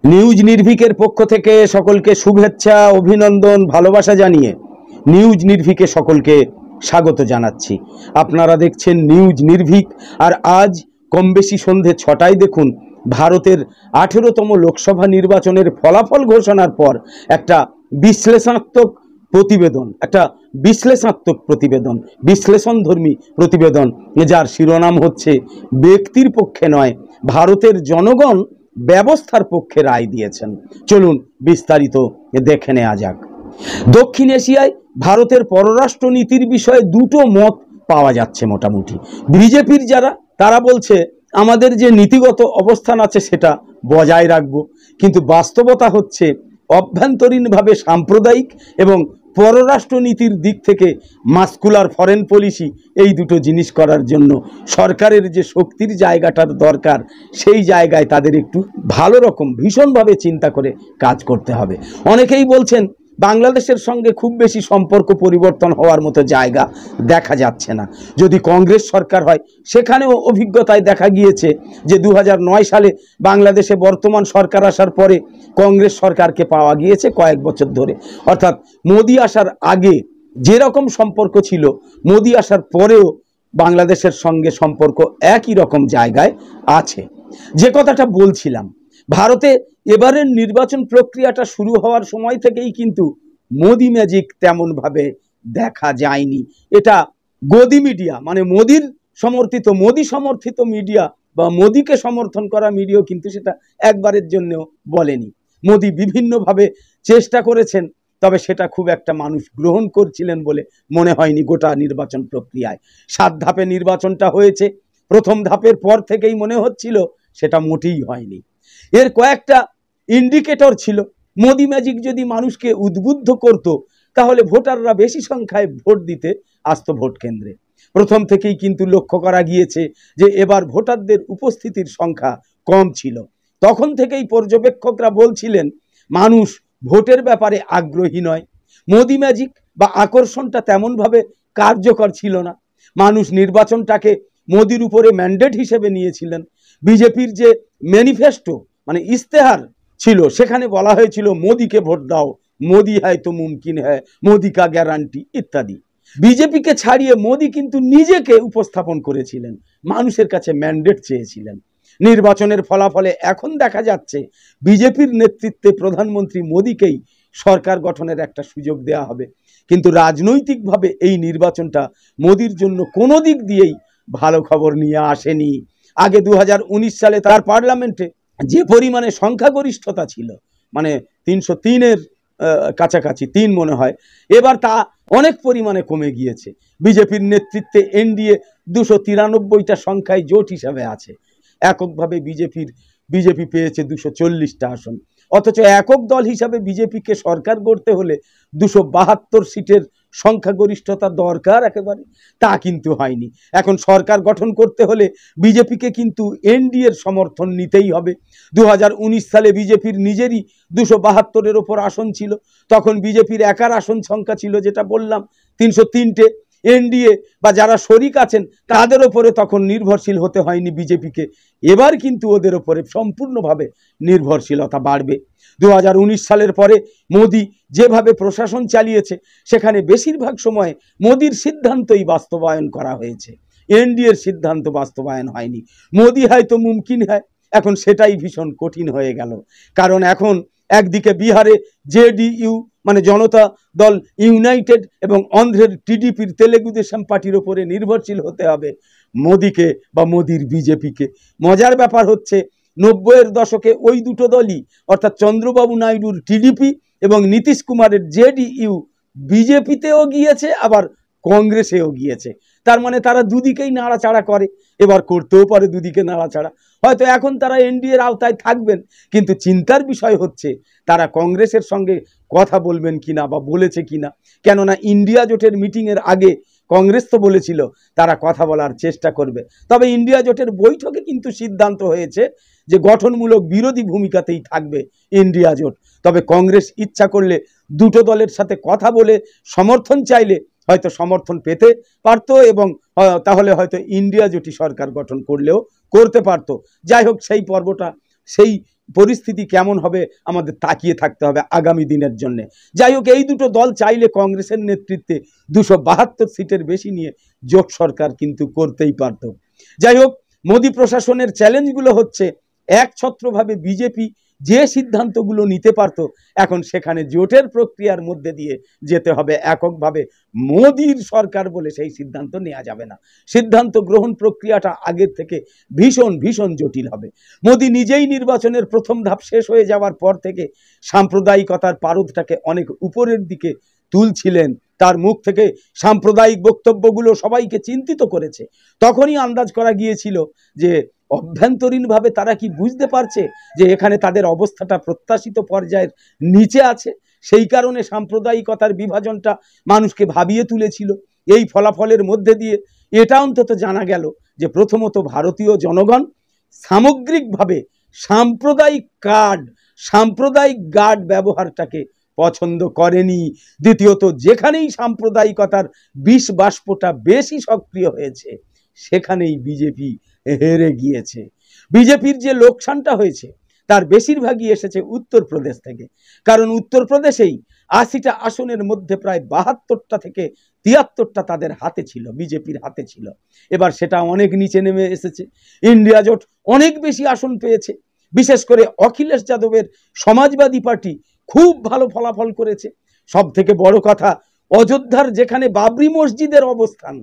News নির্ভীকের পক্ষ থেকে সকলকে শুভেচ্ছা, অভিনন্দন, ভালোবাসা জানিয়ে নিউজ নির্ভীকে সকলকে স্বাগত জানাচ্ছি। আপনারা দেখছেন নিউজ নির্ভীক। আর আজ কম বেশি সন্ধে 6টায় দেখুন ভারতের 18তম লোকসভা নির্বাচনের ফলাফল ঘোষণার পর একটা বিশ্লেষণাত্মক বিশ্লেষণধর্মী প্রতিবেদন, যার শিরোনাম হচ্ছে ব্যক্তির পক্ষে নয়, ভারতের জনগণ ব্যবস্থার পক্ষে রায় দিয়েছেন। চলুন বিস্তারিত দেখে নেওয়া যাক। দক্ষিণ এশিয়ায় ভারতের পররাষ্ট্র নীতির বিষয়ে দুটো মত পাওয়া যাচ্ছে। মোটামুটি বিজেপির যারা, তারা বলছে আমাদের যে নীতিগত অবস্থান আছে সেটা বজায় রাখব, কিন্তু বাস্তবতা হচ্ছে অভ্যন্তরীণভাবে সাম্প্রদায়িক এবং পররাষ্ট্র নীতির দিক থেকে মাস্কুলার ফরেন পলিসি, এই দুটো জিনিস করার জন্য সরকারের যে শক্তির জায়গাটার দরকার, সেই জায়গায় তাদের একটু ভালো রকম ভীষণভাবে চিন্তা করে কাজ করতে হবে। অনেকেই বলছেন বাংলাদেশের সঙ্গে খুব বেশি সম্পর্ক পরিবর্তন হওয়ার মতো জায়গা দেখা যাচ্ছে না। যদি কংগ্রেস সরকার হয়, সেখানেও অভিজ্ঞতায় দেখা গিয়েছে যে 2009 সালে বাংলাদেশে বর্তমান সরকার আসার পরে কংগ্রেস সরকারকে পাওয়া গিয়েছে কয়েক বছর ধরে। অর্থাৎ মোদি আসার আগে যেরকম সম্পর্ক ছিল, মোদি আসার পরেও বাংলাদেশের সঙ্গে সম্পর্ক একই রকম জায়গায় আছে। যে কথাটা বলছিলাম, ভারতে এবারের নির্বাচন প্রক্রিয়াটা শুরু হওয়ার সময় থেকেই কিন্তু মোদি ম্যাজিক তেমনভাবে দেখা যায়নি। এটা গদি মিডিয়া, মানে মোদি সমর্থিত মিডিয়া বা মোদিকে সমর্থন করা মিডিয়া কিন্তু সেটা একবারের জন্যও বলেনি। মোদি বিভিন্নভাবে চেষ্টা করেছেন, তবে সেটা খুব একটা মানুষ গ্রহণ করছিলেন বলে মনে হয়নি। গোটা নির্বাচন প্রক্রিয়ায় 7 ধাপে নির্বাচনটা হয়েছে। প্রথম ধাপের পর থেকেই মনে হচ্ছিল সেটা মোটেই হয়নি। এর কয়েকটা ইন্ডিকেটর ছিল। মোদি ম্যাজিক যদি মানুষকে উদ্বুদ্ধ করত, তাহলে ভোটাররা বেশি সংখ্যায় ভোট দিতে আসতো ভোট কেন্দ্রে। প্রথম থেকেই কিন্তু লক্ষ্য করা গিয়েছে যে এবার ভোটারদের উপস্থিতির সংখ্যা কম ছিল। তখন থেকেই পর্যবেক্ষকরা বলছিলেন মানুষ ভোটের ব্যাপারে আগ্রহী নয়। মোদি ম্যাজিক বা আকর্ষণটা তেমনভাবে কার্যকর ছিল না। মানুষ নির্বাচনটাকে মোদির উপরে ম্যান্ডেট হিসেবে নিয়েছিলেন। বিজেপির যে ম্যানিফেস্টো, মানে ইস্তেহার ছিল, সেখানে বলা হয়েছিল মোদিকে ভোট দাও, মোদি হ্যায় তো মুমকিন হ্যায়, মোদি কা গ্যারান্টি ইত্যাদি। বিজেপিকে ছাড়িয়ে মোদি কিন্তু নিজেকে উপস্থাপন করেছিলেন, মানুষের কাছে ম্যান্ডেট চেয়েছিলেন। নির্বাচনের ফলাফলে এখন দেখা যাচ্ছে বিজেপির নেতৃত্বে প্রধানমন্ত্রী মোদিকেই সরকার গঠনের একটা সুযোগ দেওয়া হবে। কিন্তু রাজনৈতিকভাবে এই নির্বাচনটা মোদির জন্য কোনো দিক দিয়েই ভালো খবর নিয়ে আসেনি। আগে 2019 সালে তার পার্লামেন্টে যে পরিমাণে সংখ্যাগরিষ্ঠতা ছিল, মানে 303-এর কাছাকাছি 3 মনে হয়, এবার তা অনেক পরিমাণে কমে গিয়েছে। বিজেপির নেতৃত্বে এনডিএ 293টা সংখ্যায় জোট হিসাবে আছে। এককভাবে বিজেপি পেয়েছে 240টা আসন। অথচ একক দল হিসাবে বিজেপিকে সরকার গড়তে হলে 272 সিটের সংখ্যাগরিষ্ঠতা দরকার একেবারে, তা কিন্তু হয়নি। এখন সরকার গঠন করতে হলে বিজেপিকে কিন্তু এনডিএর সমর্থন নিতেই হবে। 2019 সালে বিজেপির নিজেরই 272-এর ওপর আসন ছিল। তখন বিজেপির একার আসন সংখ্যা ছিল, যেটা বললাম, 303টে। এনডিএ বা যারা শরিক আছেন তাদের ওপরে তখন নির্ভরশীল হতে হয়নি বিজেপিকে। এবার কিন্তু ওদের ওপরে সম্পূর্ণভাবে নির্ভরশীলতা বাড়বে। 2019 সালের পরে মোদি যেভাবে প্রশাসন চালিয়েছে, সেখানে বেশিরভাগ সময় মোদির সিদ্ধান্তই বাস্তবায়ন করা হয়েছে, এনডিএর সিদ্ধান্ত বাস্তবায়ন হয়নি। মোদি হয়তো মুমকিন হয়, এখন সেটাই ভীষণ কঠিন হয়ে গেল। কারণ এখন একদিকে বিহারে জেডিইউ মানে জনতা দল ইউনাইটেড এবং অন্ধ্রের টিডিপির তেলেগু দেশম পার্টির ওপরে নির্ভরশীল হতে হবে মোদিকে বা মোদির বিজেপিকে। মজার ব্যাপার হচ্ছে 90-এর দশকে ওই দুটো দলই, অর্থাৎ চন্দ্রবাবু নাইডুর টিডিপি এবং নীতিশ কুমারের জেডিইউ, বিজেপিতেও গিয়েছে আবার কংগ্রেসেও গিয়েছে। তার মানে তারা দুদিকেই নাড়াচাড়া করে, এবার করতেও পারে দুদিকে নাড়াচাড়া। হয়তো এখন তারা এনডিএর আওতায় থাকবেন, কিন্তু চিন্তার বিষয় হচ্ছে তারা কংগ্রেসের সঙ্গে কথা বলবেন কিনা বা বলেছে কিনা। কেননা ইন্ডিয়া জোটের মিটিংয়ের আগে কংগ্রেস তো বলেছিল তারা কথা বলার চেষ্টা করবে। তবে ইন্ডিয়া জোটের বৈঠকে কিন্তু সিদ্ধান্ত হয়েছে যে গঠনমূলক বিরোধী ভূমিকাতেই থাকবে ইন্ডিয়া জোট। তবে কংগ্রেস ইচ্ছা করলে দুটো দলের সাথে কথা বলে সমর্থন চাইলে হয়তো সমর্থন পেতে পারত, এবং তাহলে হয়তো ইন্ডিয়া জোটই সরকার গঠন করলেও করতে পারত। যাই হোক, সেই পরিস্থিতি কেমন হবে আমাদের তাকিয়ে থাকতে হবে আগামী দিনের জন্য। যাই হোক, এই দুটো দল চাইলে কংগ্রেসের নেতৃত্বে 272 সিটের বেশি নিয়ে জোট সরকার কিন্তু করতেই পারত। যাই হোক, মোদী প্রশাসনের চ্যালেঞ্জগুলো হচ্ছে একছত্রভাবে বিজেপি যে সিদ্ধান্তগুলো নিতে পারত, এখন সেখানে জোটের প্রক্রিয়ার মধ্যে দিয়ে যেতে হবে। এককভাবে মোদীর সরকার বলে সেই সিদ্ধান্ত নেওয়া যাবে না। সিদ্ধান্ত গ্রহণ প্রক্রিয়াটা আগের থেকে ভীষণ ভীষণ জটিল হবে। মোদী নিজেই নির্বাচনের প্রথম ধাপ শেষ হয়ে যাওয়ার পর থেকে সাম্প্রদায়িকতার পারদটাকে অনেক উপরের দিকে তুলছিলেন। তার মুখ থেকে সাম্প্রদায়িক বক্তব্যগুলো সবাইকে চিন্তিত করেছে। তখনই আন্দাজ করা গিয়েছিল যে অভ্যন্তরীণভাবে তারা কি বুঝতে পারছে যে এখানে তাদের অবস্থাটা প্রত্যাশিত পর্যায়ের নিচে আছে। সেই কারণে সাম্প্রদায়িকতার বিভাজনটা মানুষকে ভাবিয়ে তুলেছিল। এই ফলাফলের মধ্যে দিয়ে এটা অন্তত জানা গেল যে প্রথমত ভারতীয় জনগণ সামগ্রিকভাবে সাম্প্রদায়িক গার্ড ব্যবহারটাকে পছন্দ করেনি। দ্বিতীয়ত, যেখানেই সাম্প্রদায়িকতার বিষ বাষ্পটা বেশি সক্রিয় হয়েছে সেখানেই বিজেপি হেরে গিয়েছে। বিজেপির যে লোকসানটা হয়েছে তার বেশিরভাগই এসেছে উত্তরপ্রদেশ থেকে। কারণ উত্তরপ্রদেশেই 80টা আসনের মধ্যে প্রায় 72টা থেকে 73টা তাদের হাতে ছিল, বিজেপির হাতে ছিল। এবার সেটা অনেক নিচে নেমে এসেছে। ইন্ডিয়া জোট অনেক বেশি আসন পেয়েছে। বিশেষ করে অখিলেশ যাদবের সমাজবাদী পার্টি খুব ভালো ফলাফল করেছে। সব থেকে বড় কথা, অযোধ্যার যেখানে বাবরি মসজিদের অবস্থান,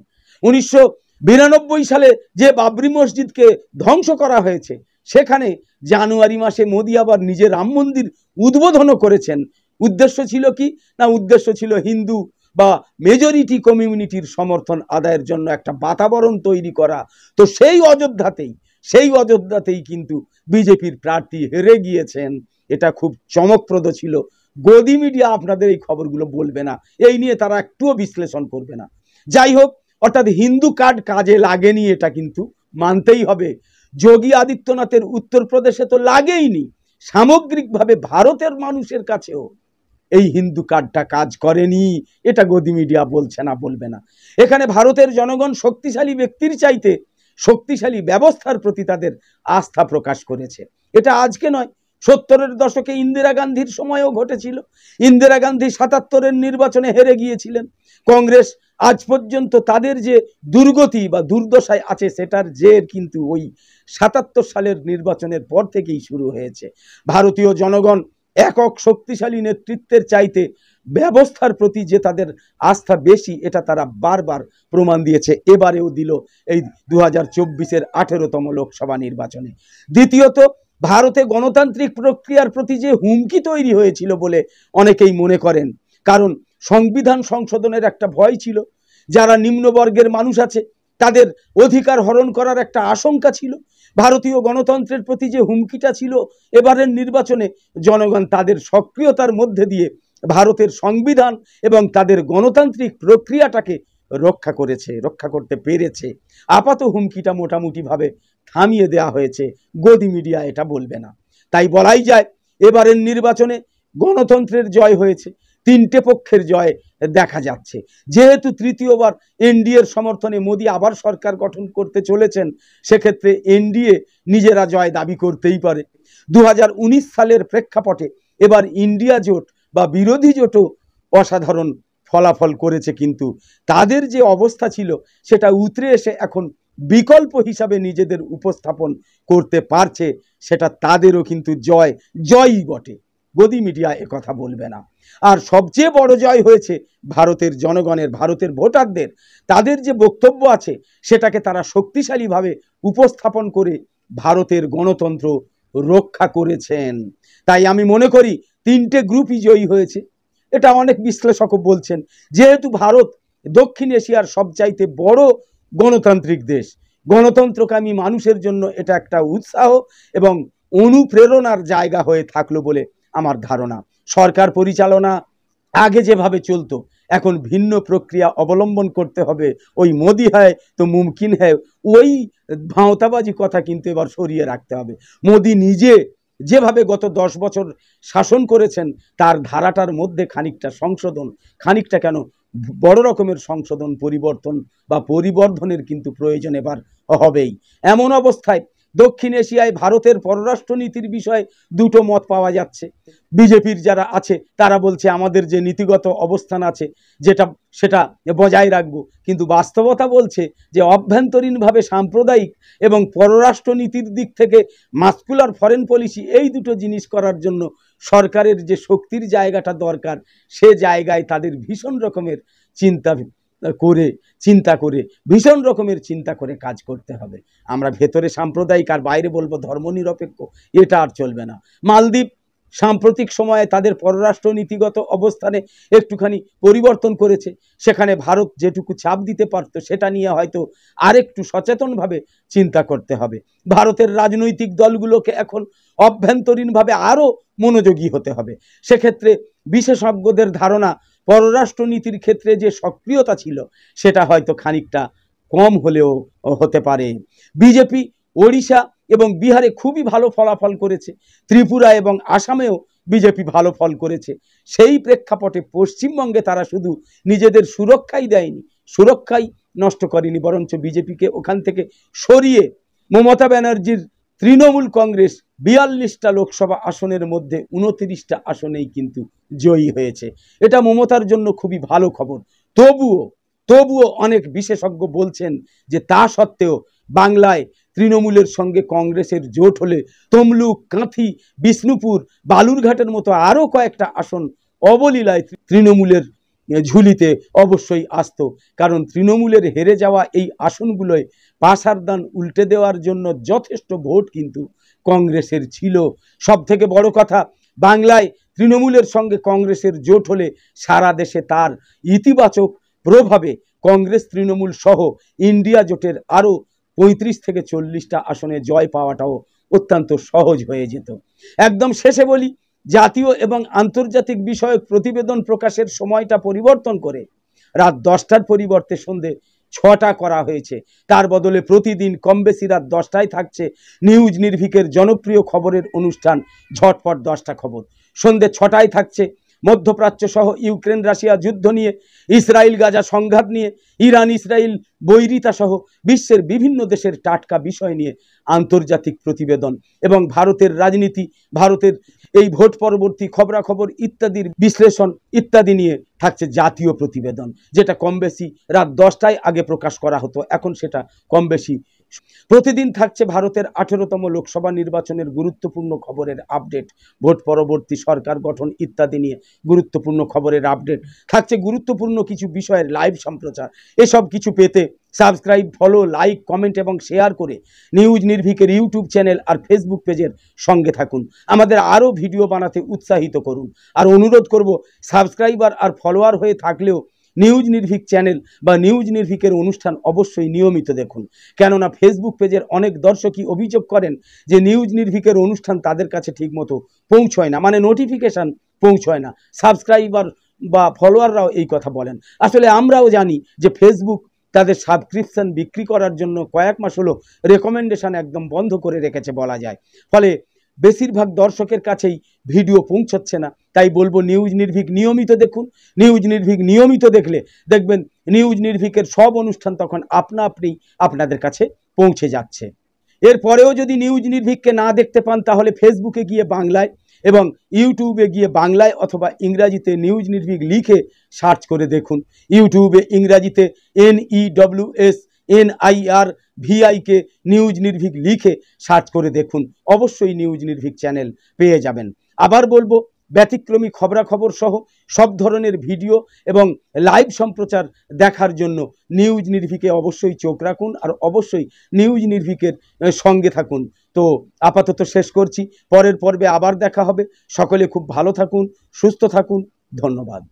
1992 সালে যে বাবরি মসজিদকে ধ্বংস করা হয়েছে, সেখানে জানুয়ারি মাসে মোদী আবার নিজে রাম মন্দির উদ্বোধনও করেছেন। উদ্দেশ্য ছিল কি না, উদ্দেশ্য ছিল হিন্দু বা মেজরিটি কমিউনিটির সমর্থন আদায়ের জন্য একটা বাতাবরণ তৈরি করা। তো সেই অযোধ্যাতেই কিন্তু বিজেপির প্রার্থী হেরে গিয়েছেন। এটা খুব চমকপ্রদ ছিল। গদি মিডিয়া আপনাদের এই খবরগুলো বলবে না, এই নিয়ে তারা একটুও বিশ্লেষণ করবে না। যাই হোক, অর্থাৎ হিন্দু কার্ড কাজে লাগেনি, এটা কিন্তু মানতেই হবে। যোগী আদিত্যনাথের উত্তরপ্রদেশে তো লাগেইনি। সামগ্রিকভাবে ভারতের মানুষের কাছেও এই হিন্দু কার্ডটা কাজ করেনি। এটা গদি মিডিয়া বলছে না, বলবে না। এখানে ভারতের জনগণ শক্তিশালী ব্যক্তির চাইতে শক্তিশালী ব্যবস্থার প্রতি তাদের আস্থা প্রকাশ করেছে। এটা আজকে নয়, 70-এর দশকে ইন্দিরা গান্ধীর সময়ও ঘটেছিল। ইন্দিরা গান্ধী 77-এর নির্বাচনে হেরে গিয়েছিলেন। কংগ্রেস আজ পর্যন্ত তাদের যে দুর্গতি বা দুর্দশায় আছে সেটার জের কিন্তু ওই 77 সালের নির্বাচনের পর থেকেই শুরু হয়েছে। ভারতীয় জনগণ একক শক্তিশালী নেতৃত্বের চাইতে ব্যবস্থার প্রতি যে তাদের আস্থা বেশি, এটা তারা বারবার প্রমাণ দিয়েছে। এবারেও দিল এই 2024-এর 18তম লোকসভা নির্বাচনে। দ্বিতীয়ত, ভারতে গণতান্ত্রিক প্রক্রিয়ার প্রতি যে হুমকি তৈরি হয়েছিল বলে অনেকেই মনে করেন। কারণ সংবিধান সংশোধনের একটা ভয় ছিল। যারা নিম্নবর্গের মানুষ আছে তাদের অধিকার হরণ করার একটা আশঙ্কা ছিল। ভারতীয় গণতন্ত্রের প্রতি যে হুমকিটা ছিল, এবারের নির্বাচনে জনগণ তাদের সক্রিয়তার মধ্যে দিয়ে ভারতের সংবিধান এবং তাদের গণতান্ত্রিক প্রক্রিয়াটাকে রক্ষা করতে পেরেছে। আপাত হুমকিটা মোটামুটিভাবে থামিয়ে দেওয়া হয়েছে। গদি মিডিয়া এটা বলবে না। তাই বলাই যায় এবারের নির্বাচনে গণতন্ত্রের জয় হয়েছে, 3টে পক্ষের জয় দেখা যাচ্ছে। যেহেতু তৃতীয়বার এনডিএর সমর্থনে মোদী আবার সরকার গঠন করতে চলেছেন, সেক্ষেত্রে এনডিএ নিজেরা জয় দাবি করতেই পারে। 2019 সালের প্রেক্ষাপটে এবার ইন্ডিয়া জোট বা বিরোধী জোটও অসাধারণ ফলাফল করেছে, কিন্তু তাদের যে অবস্থা ছিল সেটা উতরে এসে এখন বিকল্প হিসাবে নিজেদের উপস্থাপন করতে পারছে। সেটা তাদেরও কিন্তু জয়ই বটে। গদি মিডিয়া একথা বলবে না। আর সবচেয়ে বড় জয় হয়েছে ভারতের জনগণের, ভারতের ভোটারদের। তাদের যে বক্তব্য আছে সেটাকে তারা শক্তিশালীভাবে উপস্থাপন করে ভারতের গণতন্ত্র রক্ষা করেছেন। তাই আমি মনে করি 3টে গ্রুপই জয়ী হয়েছে। এটা অনেক বিশ্লেষকও বলছেন। যেহেতু ভারত দক্ষিণ এশিয়ার সবচাইতে বড় গণতান্ত্রিক দেশ, গণতন্ত্রকামী মানুষের জন্য এটা একটা উৎসাহ এবং অনুপ্রেরণার জায়গা হয়ে থাকলো বলে আমার ধারণা। সরকার পরিচালনা আগে যেভাবে চলতো, এখন ভিন্ন প্রক্রিয়া অবলম্বন করতে হবে। ওই মোদি হয় তো মুমকিন হয়, ওই ভাঁওতাবাজি কথা কিন্তু এবার সরিয়ে রাখতে হবে। মোদি নিজে যেভাবে গত 10 বছর শাসন করেছেন তার ধারাটার মধ্যে খানিকটা সংশোধন, খানিকটা কেন বড় রকমের সংশোধন, পরিবর্তনের কিন্তু প্রয়োজন এবার হবেই। এমন অবস্থায় দক্ষিণ এশিয়ায় ভারতের পররাষ্ট্রনীতির বিষয়ে দুটো মত পাওয়া যাচ্ছে। বিজেপির যারা আছে তারা বলছে আমাদের যে নীতিগত অবস্থান আছে সেটা বজায় রাখবো, কিন্তু বাস্তবতা বলছে যে অভ্যন্তরীণভাবে সাম্প্রদায়িক এবং পররাষ্ট্রনীতির দিক থেকে মাস্কুলার ফরেন পলিসি, এই দুটো জিনিস করার জন্য সরকারের যে শক্তির জায়গাটা দরকার, সে জায়গায় তাদের ভীষণ রকমের চিন্তা করে ভীষণ রকমের চিন্তা করে কাজ করতে হবে। আমরা ভেতরে সাম্প্রদায়িক আর বাইরে বলবো ধর্মনিরপেক্ষ, এটা আর চলবে না। মালদ্বীপ সাম্প্রতিক সময়ে তাদের পররাষ্ট্র নীতিগত অবস্থানে একটুখানি পরিবর্তন করেছে। সেখানে ভারত যেটুকু চাপ দিতে পারত সেটা নিয়ে হয়তো আরেকটু সচেতনভাবে চিন্তা করতে হবে। ভারতের রাজনৈতিক দলগুলোকে এখন অভ্যন্তরীণভাবে আরও মনোযোগী হতে হবে। সেক্ষেত্রে বিশেষজ্ঞদের ধারণা পররাষ্ট্রনীতির ক্ষেত্রে যে সক্রিয়তা ছিল সেটা হয়তো খানিকটা কম হলেও হতে পারে। বিজেপি ওড়িশা এবং বিহারে খুবই ভালো ফলাফল করেছে, ত্রিপুরা এবং আসামেও বিজেপি ভালো ফল করেছে। সেই প্রেক্ষাপটে পশ্চিমবঙ্গে তারা শুধু নিজেদের সুরক্ষাই দেয়নি, সুরক্ষাই নষ্ট করেনি, বরঞ্চ বিজেপিকে ওখান থেকে সরিয়ে মমতা ব্যানার্জির তৃণমূল কংগ্রেস 42টা লোকসভা আসনের মধ্যে 29টা আসনেই কিন্তু জয়ী হয়েছে। এটা মমতার জন্য খুবই ভালো খবর। তবুও অনেক বিশেষজ্ঞ বলছেন যে তা সত্ত্বেও বাংলায় তৃণমূলের সঙ্গে কংগ্রেসের জোট হলে তমলুক, কাঁথি, বিষ্ণুপুর, বালুরঘাটের মতো আরও কয়েকটা আসন অবলীলায় তৃণমূলের ঝুলিতে অবশ্যই আসতো। কারণ তৃণমূলের হেরে যাওয়া এই আসনগুলোয় পাশার দান উল্টে দেওয়ার জন্য যথেষ্ট ভোট কিন্তু কংগ্রেসের ছিল। সব থেকে বড় কথা, বাংলায় তৃণমূলের সঙ্গে কংগ্রেসের জোট হলে সারা দেশে তার ইতিবাচক প্রভাবে কংগ্রেস তৃণমূল সহ ইন্ডিয়া জোটের আরও 35 থেকে 40টা আসনে জয় পাওয়াটাও অত্যন্ত সহজ হয়ে যেত। একদম শেষে বলি, জাতীয় এবং আন্তর্জাতিক বিষয়ক প্রতিবেদন প্রকাশের সময়টা পরিবর্তন করে রাত 10টার পরিবর্তে সন্ধে 6টা করা হয়েছে। তার বদলে প্রতিদিন কম বেশি রাত 10টায় থাকছে নিউজ নির্ভীকের জনপ্রিয় খবরের অনুষ্ঠান ঝটপট 10টা খবর। সন্ধে 6টায় থাকছে মধ্যপ্রাচ্য সহ ইউক্রেন রাশিয়া যুদ্ধ নিয়ে, ইসরায়েল গাজা সংঘাত নিয়ে, ইরান ইসরায়েল বৈরিতা সহ বিশ্বের বিভিন্ন দেশের টাটকা বিষয় নিয়ে আন্তর্জাতিক প্রতিবেদন, এবং ভারতের রাজনীতি, ভারতের এই ভোট পরবর্তী খবরাখবর ইত্যাদির বিশ্লেষণ ইত্যাদি নিয়ে থাকছে জাতীয় প্রতিবেদন, যেটা কম বেশি রাত 10টায় আগে প্রকাশ করা হতো, এখন সেটা কম বেশি প্রতিদিন থাকছে ভারতের 18তম লোকসভা নির্বাচনের গুরুত্বপূর্ণ খবরের আপডেট, ভোট পরবর্তী সরকার গঠন ইত্যাদি নিয়ে গুরুত্বপূর্ণ খবরের আপডেট থাকছে, গুরুত্বপূর্ণ কিছু বিষয়ের লাইভ সম্প্রচার। এসব কিছু পেতে সাবস্ক্রাইব, ফলো, লাইক, কমেন্ট এবং শেয়ার করে নিউজ নির্ভীকের ইউটিউব চ্যানেল আর ফেসবুক পেজের সঙ্গে থাকুন। আমাদের আরও ভিডিও বানাতে উৎসাহিত করুন। আর অনুরোধ করব, সাবস্ক্রাইবার আর ফলোয়ার হয়ে থাকলেও নিউজ নির্ভীক চ্যানেল বা নিউজ নির্ভীকের অনুষ্ঠান অবশ্যই নিয়মিত দেখুন। কেননা ফেসবুক পেজের অনেক দর্শকই অভিযোগ করেন যে নিউজ নির্ভীকের অনুষ্ঠান তাদের কাছে ঠিকমতো পৌঁছয় না, মানে নোটিফিকেশান পৌঁছয় না। সাবস্ক্রাইবার বা ফলোয়াররাও এই কথা বলেন। আসলে আমরাও জানি যে ফেসবুক তাদের সাবস্ক্রিপশন বিক্রি করার জন্য কয়েক মাস হলো রেকমেন্ডেশন একদম বন্ধ করে রেখেছে বলা যায়। ফলে বেশিরভাগ দর্শকের কাছেই ভিডিও পৌঁছচ্ছে না। তাই বলবো, নিউজ নির্ভীক নিয়মিত দেখুন। নিউজ নির্ভীক নিয়মিত দেখলে দেখবেন নিউজ নির্ভীকের সব অনুষ্ঠান তখন আপনা আপনি আপনাদের কাছে পৌঁছে যাচ্ছে। এরপরেও যদি নিউজ নির্ভীককে না দেখতে পান, তাহলে ফেসবুকে গিয়ে বাংলায় এবং ইউটিউবে গিয়ে বাংলায় অথবা ইংরাজিতে নিউজ নির্ভীক লিখে সার্চ করে দেখুন। ইউটিউবে ইংরাজিতে NEWSNIRVIK নিউজ নির্ভীক লিখে সার্চ করে দেখুন, অবশ্যই নিউজ নির্ভীক চ্যানেল পেয়ে যাবেন। আবার বলবো, ব্যতিক্রমী খবরাখবর সহ সব ধরনের ভিডিও এবং লাইভ সম্প্রচার দেখার জন্য নিউজ নির্ভীকে অবশ্যই চোখ রাখুন আর অবশ্যই নিউজ নির্ভীকের সঙ্গে থাকুন। তো আপাতত শেষ করছি, পরের পর্বে আবার দেখা হবে। সকলে খুব ভালো থাকুন, সুস্থ থাকুন, ধন্যবাদ।